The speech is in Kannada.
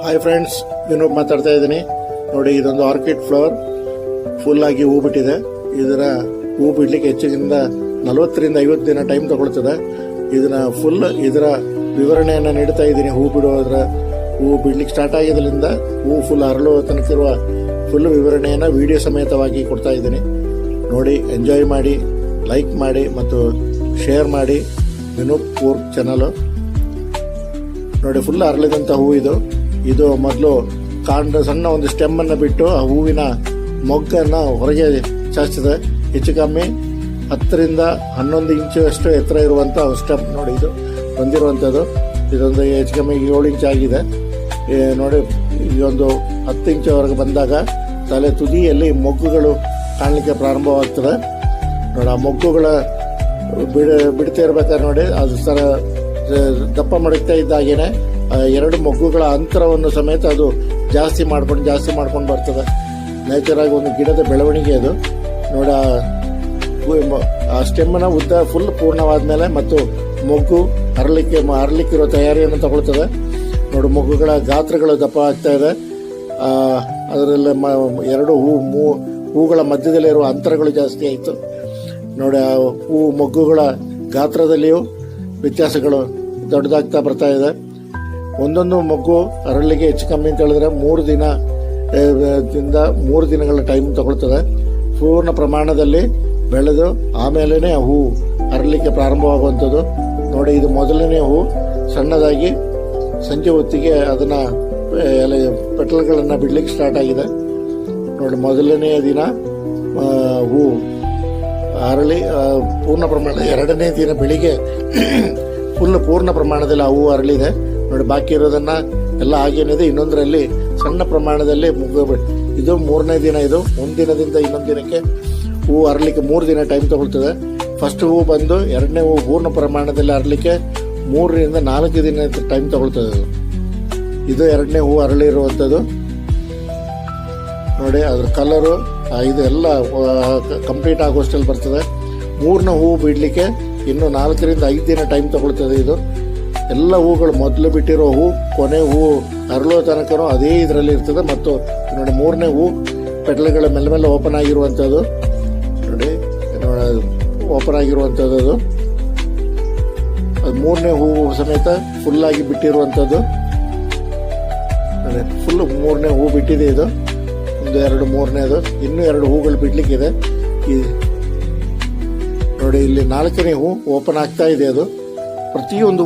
ಹಾಯ್ ಫ್ರೆಂಡ್ಸ್, ವಿನೋಬ್ ಮಾತಾಡ್ತಾ ಇದ್ದೀನಿ. ನೋಡಿ, ಇದೊಂದು ಆರ್ಕಿಡ್ ಫ್ಲವರ್ ಫುಲ್ ಆಗಿ ಹೂ ಬಿಟ್ಟಿದೆ. ಇದರ ಹೂ ಬಿಡ್ಲಿಕ್ಕೆ ಹೆಚ್ಚಿನಿಂದ 40ರಿಂದ 50 ದಿನ ಟೈಮ್ ತಗೊಳ್ತದೆ. ಇದರ ವಿವರಣೆಯನ್ನು ನೀಡ್ತಾ ಇದ್ದೀನಿ. ಹೂ ಬಿಡ್ಲಿಕ್ಕೆ ಸ್ಟಾರ್ಟ್ ಆಗಿದ್ರಿಂದ ಹೂ ಫುಲ್ ಅರಳುವ ತನಕ ಇರುವ ಫುಲ್ ವಿವರಣೆಯನ್ನು ವಿಡಿಯೋ ಸಮೇತವಾಗಿ ಕೊಡ್ತಾ ಇದ್ದೀನಿ. ನೋಡಿ, ಎಂಜಾಯ್ ಮಾಡಿ, ಲೈಕ್ ಮಾಡಿ ಮತ್ತು ಶೇರ್ ಮಾಡಿ. ವಿನೋಬ್ ಪೂರ್ ಚಾನಲ್ ನೋಡಿ, ಫುಲ್ ಅರಳಿದಂಥ ಹೂ ಇದು ಮೊದಲು ಸಣ್ಣ ಒಂದು ಸ್ಟೆಮ್ ಅನ್ನು ಬಿಟ್ಟು ಆ ಹೂವಿನ ಮೊಗ್ಗನ್ನು ಹೊರಗೆ ಚಾಚಿದೆ. ಹೆಚ್ಚು ಕಮ್ಮಿ 10ರಿಂದ 11 ಇಂಚು ಅಷ್ಟು ಎತ್ತರ ಇರುವಂಥ ಸ್ಟೆಮ್ ನೋಡಿ ಇದು ಬಂದಿರುವಂಥದ್ದು. ಇದೊಂದು ಹೆಚ್ಚು ಕಮ್ಮಿ 7 ಇಂಚ್ ಆಗಿದೆ. ನೋಡಿ, ಇದೊಂದು 10 ಇಂಚವರೆಗೆ ಬಂದಾಗ ತಲೆ ತುದಿಯಲ್ಲಿ ಮೊಗ್ಗುಗಳು ಕಾಣಲಿಕ್ಕೆ ಪ್ರಾರಂಭವಾಗ್ತದೆ. ನೋಡಿ, ಆ ಮೊಗ್ಗುಗಳ ಬಿಡ್ತಾ ಇರ್ಬೇಕಾದ್ರೆ ನೋಡಿ, ಅದು ದಪ್ಪ ಮಡಗ್ತಾ ಇದ್ದಾಗೇನೆ 2 ಮೊಗ್ಗುಗಳ ಅಂತರವನ್ನು ಸಮೇತ ಅದು ಜಾಸ್ತಿ ಮಾಡ್ಕೊಂಡು ಬರ್ತದೆ. ನೇಚರ್ ಆಗಿ ಒಂದು ಗಿಡದ ಬೆಳವಣಿಗೆ ಅದು. ನೋಡಿ, ಆ ಸ್ಟೆಮ್ನ ಉದ್ದ ಫುಲ್ ಪೂರ್ಣವಾದ ಮೇಲೆ ಮತ್ತು ಮೊಗ್ಗು ಹರಲಿಕ್ಕಿರೋ ತಯಾರಿಯನ್ನು ತಗೊಳ್ತದೆ. ನೋಡಿ, ಮೊಗ್ಗುಗಳ ಗಾತ್ರಗಳು ದಪ್ಪ ಆಗ್ತಾ ಇದೆ. ಅದರಲ್ಲಿ 2 ಹೂಗಳ ಮಧ್ಯದಲ್ಲಿರುವ ಅಂತರಗಳು ಜಾಸ್ತಿ ಆಯಿತು. ನೋಡಿ, ಆ ಮೊಗ್ಗುಗಳ ಗಾತ್ರದಲ್ಲಿಯೂ ವ್ಯತ್ಯಾಸಗಳು ದೊಡ್ಡದಾಗ್ತಾ ಬರ್ತಾ ಇದೆ. ಒಂದೊಂದು ಮೊಗ್ಗು ಅರಳಿಗೆ ಹೆಚ್ಚು ಕಮ್ಮಿ ಅಂತ ಹೇಳಿದ್ರೆ 3 ದಿನಗಳ ಟೈಮ್ ತಗೊಳ್ತದೆ. ಪೂರ್ಣ ಪ್ರಮಾಣದಲ್ಲಿ ಬೆಳೆದು ಆಮೇಲೆ ಹೂ ಅರಳಿಕ್ಕೆ ಪ್ರಾರಂಭವಾಗುವಂಥದ್ದು. ನೋಡಿ, ಇದು ಮೊದಲನೇ ಹೂ ಸಣ್ಣದಾಗಿ ಸಂಜೆ ಹೊತ್ತಿಗೆ ಅದನ್ನ ಪೆಟಲ್ಗಳನ್ನು ಬಿಡ್ಲಿಕ್ಕೆ ಸ್ಟಾರ್ಟ್ ಆಗಿದೆ. ನೋಡಿ, ಮೊದಲನೆಯ ದಿನ ಹೂ ಅರಳಿ ಪೂರ್ಣ ಪ್ರಮಾಣ, 2ನೇ ದಿನ ಬೆಳಿಗ್ಗೆ ಪೂರ್ಣ ಪ್ರಮಾಣದಲ್ಲಿ ಆ ಹೂ ಅರಳಿದೆ. ನೋಡಿ, ಬಾಕಿ ಇರೋದನ್ನ ಎಲ್ಲ ಹಾಗೇನಿದೆ. ಇನ್ನೊಂದರಲ್ಲಿ ಸಣ್ಣ ಪ್ರಮಾಣದಲ್ಲಿ ಇದು 3ನೇ ದಿನ. ಇದು ಒಂದಿನದಿಂದ ಇನ್ನೊಂದು ದಿನಕ್ಕೆ ಹೂ ಅರಳಿಕ್ಕೆ 3 ದಿನ ಟೈಮ್ ತಗೊಳ್ತದೆ. ಫಸ್ಟ್ ಹೂ ಬಂದು 2ನೇ ಹೂ ಪೂರ್ಣ ಪ್ರಮಾಣದಲ್ಲಿ ಅರಳಿಕ್ಕೆ 3ರಿಂದ 4 ದಿನ ಟೈಮ್ ತಗೊಳ್ತದೆ. ಇದು 2ನೇ ಹೂ ಅರಳಿರುವಂಥದ್ದು. ನೋಡಿ, ಅದ್ರ ಕಲರು ಇದು ಎಲ್ಲ ಕಂಪ್ಲೀಟ್ ಆಗೋಷ್ಟಲ್ಲಿ ಬರ್ತದೆ. 3ನೇ ಹೂ ಬಿಡಲಿಕ್ಕೆ ಇನ್ನು 4ರಿಂದ 5 ದಿನ ಟೈಮ್ ತಗೊಳ್ತದೆ. ಇದು ಎಲ್ಲ ಹೂಗಳು ಮೊದಲು ಬಿಟ್ಟಿರೋ ಹೂ ಕೊನೆ ಹೂ ಅರಳೋ ತನಕನೂ ಅದೇ ಇದರಲ್ಲಿ ಇರ್ತದೆ. ಮತ್ತು ನೋಡಿ, 3ನೇ ಹೂ ಪೆಟಲ್ಗಳು ಮೆಲ್ಲ ಓಪನ್ ಆಗಿರುವಂಥದ್ದು. ನೋಡಿ, ಓಪನ್ ಆಗಿರುವಂಥದ್ದು ಅದು 3ನೇ ಹೂ ಸಮೇತ ಫುಲ್ ಆಗಿ ಬಿಟ್ಟಿರುವಂಥದ್ದು. ನೋಡಿ, ಫುಲ್ 3ನೇ ಹೂ ಬಿಟ್ಟಿದೆ. ಇದು 1, 2, 3ನೇದು. ಇನ್ನೂ 2 ಹೂಗಳು ಬಿಡ್ಲಿಕ್ಕಿದೆ. ನೋಡಿ, ಇಲ್ಲಿ 4ನೇ ಹೂ ಓಪನ್ ಆಗ್ತಾ ಇದೆ. ಅದು ಪ್ರತಿಯೊಂದು